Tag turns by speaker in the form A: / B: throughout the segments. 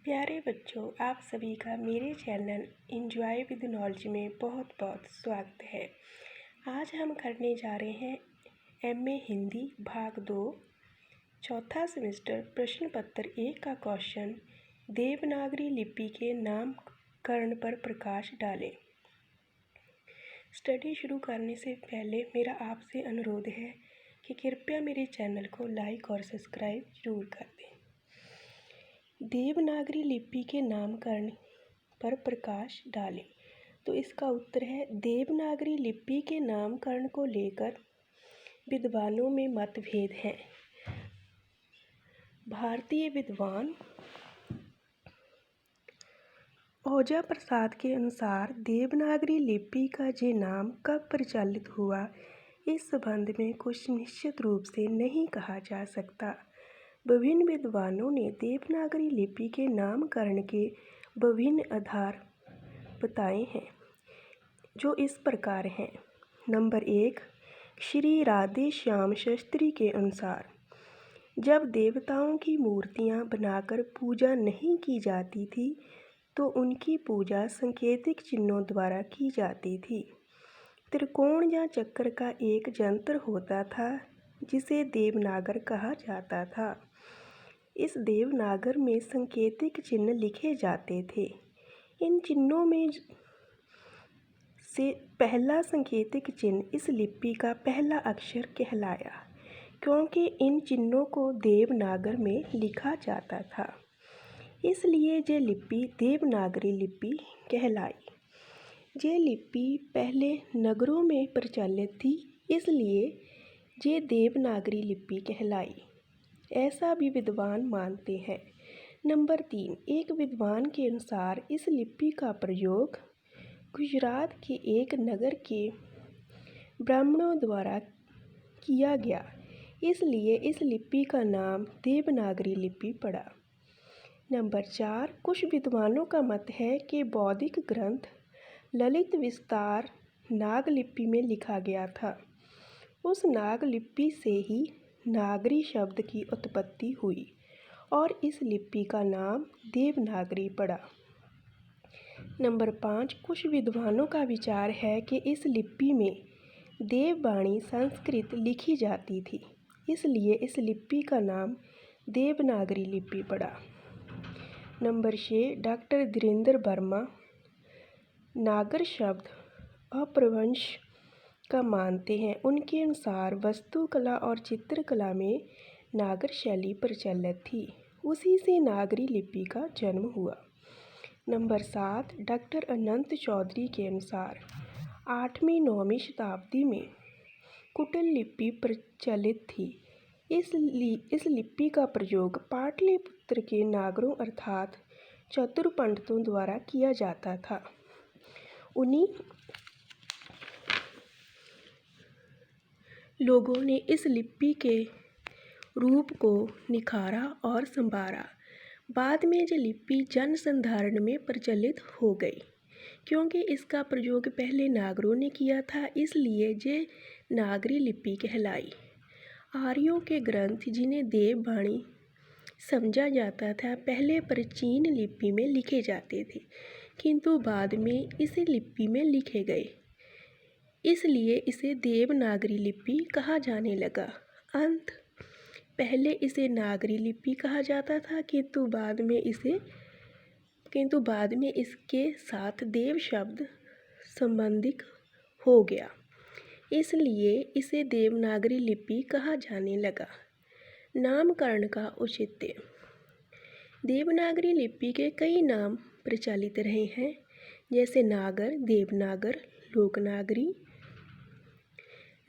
A: प्यारे बच्चों, आप सभी का मेरे चैनल इंजॉय विद नॉलेज में बहुत बहुत स्वागत है। आज हम करने जा रहे हैं एमए हिंदी भाग 2 चौथा सेमेस्टर प्रश्न पत्र 1 का क्वेश्चन देवनागरी लिपि के नामकरण पर प्रकाश डालें। स्टडी शुरू करने से पहले मेरा आपसे अनुरोध है कि कृपया मेरे चैनल को लाइक और सब्सक्राइब जरूर कर दें। देवनागरी लिपि के नामकरण पर प्रकाश डालें। तो इसका उत्तर है देवनागरी लिपि के नामकरण को लेकर विद्वानों में मतभेद हैं। भारतीय विद्वान ओझा प्रसाद के अनुसार देवनागरी लिपि का ये नाम कब प्रचलित हुआ, इस संबंध में कुछ निश्चित रूप से नहीं कहा जा सकता। विभिन्न विद्वानों ने देवनागरी लिपि के नामकरण के विभिन्न आधार बताए हैं, जो इस प्रकार हैं। नंबर 1, श्री राधे श्याम शास्त्री के अनुसार जब देवताओं की मूर्तियां बनाकर पूजा नहीं की जाती थी तो उनकी पूजा सांकेतिक चिन्हों द्वारा की जाती थी। त्रिकोण या चक्र का एक यंत्र होता था जिसे देवनागर कहा जाता था। इस देवनागर में सांकेतिक चिन्ह लिखे जाते थे। इन चिन्हों में से पहला सांकेतिक चिन्ह इस लिपि का पहला अक्षर कहलाया, क्योंकि इन चिन्हों को देवनागर में लिखा जाता था, इसलिए ये लिपि देवनागरी लिपि कहलाई। ये लिपि पहले नगरों में प्रचलित थी, इसलिए ये देवनागरी लिपि कहलाई, ऐसा भी विद्वान मानते हैं। नंबर 3, एक विद्वान के अनुसार इस लिपि का प्रयोग गुजरात के एक नगर के ब्राह्मणों द्वारा किया गया, इसलिए इस लिपि का नाम देवनागरी लिपि पड़ा। नंबर 4, कुछ विद्वानों का मत है कि बौद्धिक ग्रंथ ललित विस्तार नाग लिपि में लिखा गया था। उस नाग लिपि से ही नागरी शब्द की उत्पत्ति हुई और इस लिपि का नाम देवनागरी पड़ा। नंबर 5, कुछ विद्वानों का विचार है कि इस लिपि में देववाणी संस्कृत लिखी जाती थी, इसलिए इस लिपि का नाम देवनागरी लिपि पड़ा। नंबर 6, डॉक्टर धीरेन्द्र वर्मा नागर शब्द अपभ्रंश का मानते हैं। उनके अनुसार वास्तुकला और चित्रकला में नागर शैली प्रचलित थी, उसी से नागरी लिपि का जन्म हुआ। नंबर 7, डॉक्टर अनंत चौधरी के अनुसार 8वीं-9वीं शताब्दी में कुटिल लिपि प्रचलित थी। इस लिपि का प्रयोग पाटलिपुत्र के नागरों अर्थात चतुर पंडितों द्वारा किया जाता था। उन्हीं लोगों ने इस लिपि के रूप को निखारा और संवारा। बाद में ये लिपि जन संधारण में प्रचलित हो गई, क्योंकि इसका प्रयोग पहले नागरों ने किया था, इसलिए ये नागरी लिपि कहलाई। आर्यों के ग्रंथ, जिन्हें देववाणी समझा जाता था, पहले प्राचीन लिपि में लिखे जाते थे, किंतु बाद में इसी लिपि में लिखे गए, इसलिए इसे देवनागरी लिपि कहा जाने लगा। पहले इसे नागरी लिपि कहा जाता था, किंतु बाद में इसके साथ देव शब्द संबंधित हो गया, इसलिए इसे देवनागरी लिपि कहा जाने लगा। नामकरण का औचित्य। देवनागरी लिपि के कई नाम प्रचलित रहे हैं, जैसे नागर, देवनागर, लोकनागरी,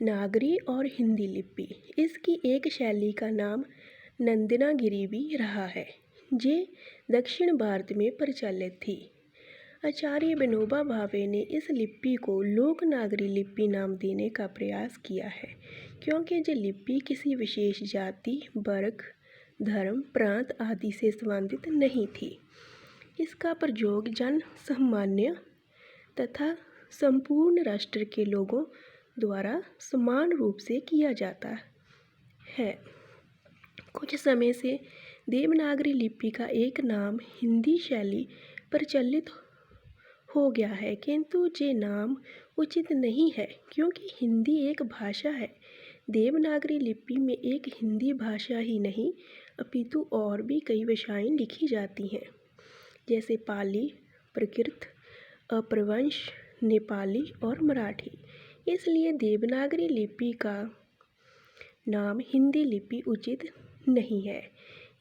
A: नागरी और हिंदी लिपि। इसकी एक शैली का नाम नंदनागिरी भी रहा है, जे दक्षिण भारत में प्रचलित थी। आचार्य विनोबा भावे ने इस लिपि को लोकनागरी लिपि नाम देने का प्रयास किया है, क्योंकि ये लिपि किसी विशेष जाति, वर्ग, धर्म, प्रांत आदि से संबंधित नहीं थी। इसका प्रयोग जन सामान्य तथा संपूर्ण राष्ट्र के लोगों द्वारा समान रूप से किया जाता है। कुछ समय से देवनागरी लिपि का एक नाम हिंदी शैली प्रचलित हो गया है, किंतु ये नाम उचित नहीं है क्योंकि हिंदी एक भाषा है। देवनागरी लिपि में एक हिंदी भाषा ही नहीं अपितु और भी कई भाषाएं लिखी जाती हैं, जैसे पाली, प्राकृत, अपभ्रंश, नेपाली और मराठी। इसलिए देवनागरी लिपि का नाम हिंदी लिपि उचित नहीं है।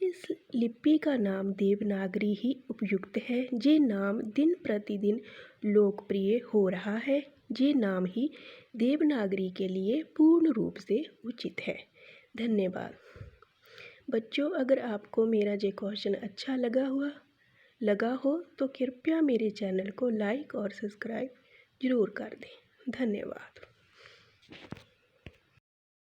A: इस लिपि का नाम देवनागरी ही उपयुक्त है। ये नाम दिन प्रतिदिन लोकप्रिय हो रहा है। ये नाम ही देवनागरी के लिए पूर्ण रूप से उचित है। धन्यवाद बच्चों। अगर आपको मेरा ये क्वेश्चन अच्छा लगा हो तो कृपया मेरे चैनल को लाइक और सब्सक्राइब ज़रूर कर दें। धन्यवाद।